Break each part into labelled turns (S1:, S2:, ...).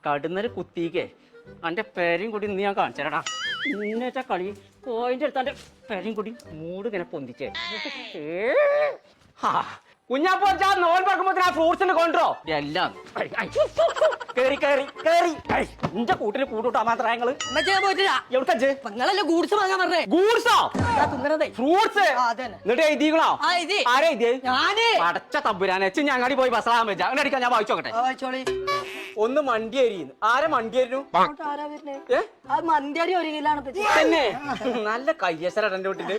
S1: കടുന്നല് കുത്തിക്കേ അന്റെ പേരയും കൂടി ഇന്ന് ഞാൻ കാണിച്ചടാ. ഇന്നത്തെ കളി പോയിന്റ് എടുത്ത് അന്റെ പേരയും കൂടി മൂട് ഇങ്ങനെ പൊന്തിച്ചേ. കുഞ്ഞാപ്പോ നോൺ പറക്കുമ്പോ ഫ്രൂട്ട്സിന് കൊണ്ടോ എല്ലാം കേറി കേറി കേറി എന്റെ കൂട്ടിന് കൂട്ടാ മാത്രം ഞങ്ങള് എവിടെക്കല്ലേ
S2: ഗൂഡ്സ് വാങ്ങാൻ പറഞ്ഞേ.
S1: ഗൂഡ്സോ ഫ്രൂട്ട്സ് എന്നിട്ട് എഴുതിക്കണോ? ആരാ എഴുതിയത്? അടച്ച തമ്പുരാനെ ഞങ്ങടി പോയി ബസ്സാൻ വെച്ചാ അങ്ങനെ അടിക്കാൻ ഞാൻ വായിച്ചോക്കട്ടെ. ഒന്ന് മണ്ടിയേരിന്ന്. ആരെ മണ്ടിയേരുന്നു?
S2: മന്തിയരി ഒരു കിലാണ്
S1: തന്നെ നല്ല കയ്യസര എന്റെ വീട്ടില്.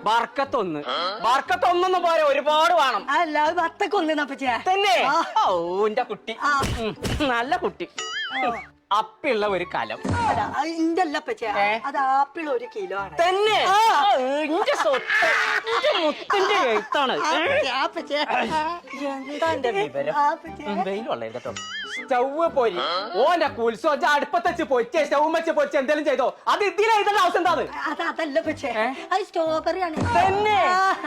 S1: ബർക്കത്തൊന്ന് ബർക്കത്തൊന്നൊന്നും പോരാ, ഒരുപാട് വേണം.
S2: അല്ല വത്തക്കൊന്നു
S1: തന്നെ ഓ എന്റെ കുട്ടി നല്ല കുട്ടി. അപ്പിള്ള ഒരു കലം
S2: അത് ആപ്പിൾ 1 കിലോ ആണ്
S1: തന്നെ. എന്റെ സ്വത്ത് എന്റെ മുത്തിന്റെ എഴുത്താണ്. എന്താ എന്റെ വിവരം? വെയിലുള്ള കേട്ടോ. സ്റ്റൗവ് പോരി ഓന്റെ കുൽസോ അടുപ്പത്ത് വെച്ച് പൊരിച്ചേ സ്റ്റൗവ് വെച്ച് പൊരിച്ച് എന്തെങ്കിലും ചെയ്തോ. അത് ഇതിൽ എഴുതേണ്ട അവസ്ഥ എന്താണ്?
S2: അതല്ല പക്ഷേ അത് സ്ട്രോബെറി ആണ്.
S1: തന്നെ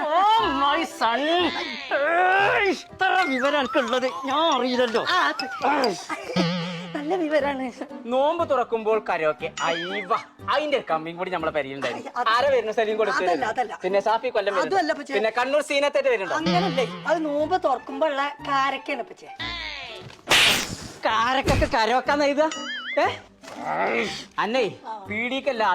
S1: ഓ മൈ സൺ. ഇത്ര വിവരം എനിക്കുള്ളത് ഞാൻ അറിയില്ലല്ലോ.
S2: നല്ല വിവരാണ്.
S1: നോമ്പ് തുറക്കുമ്പോൾ കരോക്കെ അയ്യവ അതിന്റെ കമ്മിയും കൂടി നമ്മളെ പരിചയണ്ടായിരുന്നു. ആരെ വരുന്ന സ്ഥലം കൊടുത്തു. പിന്നെ സാഫി കൊല്ലം പിന്നെ കണ്ണൂർ സീനത്തേറ്റ് വരുന്നുണ്ടോ?
S2: അങ്ങനല്ലേ, അത് നോമ്പ് തുറക്കുമ്പോ ഉള്ള കാരക്കാണ് പച്ചേ.
S1: കാരക്കൊക്കെ കരോക്കാന്ന് എഴുതാ. അന്നേ പീടിക്കല്ല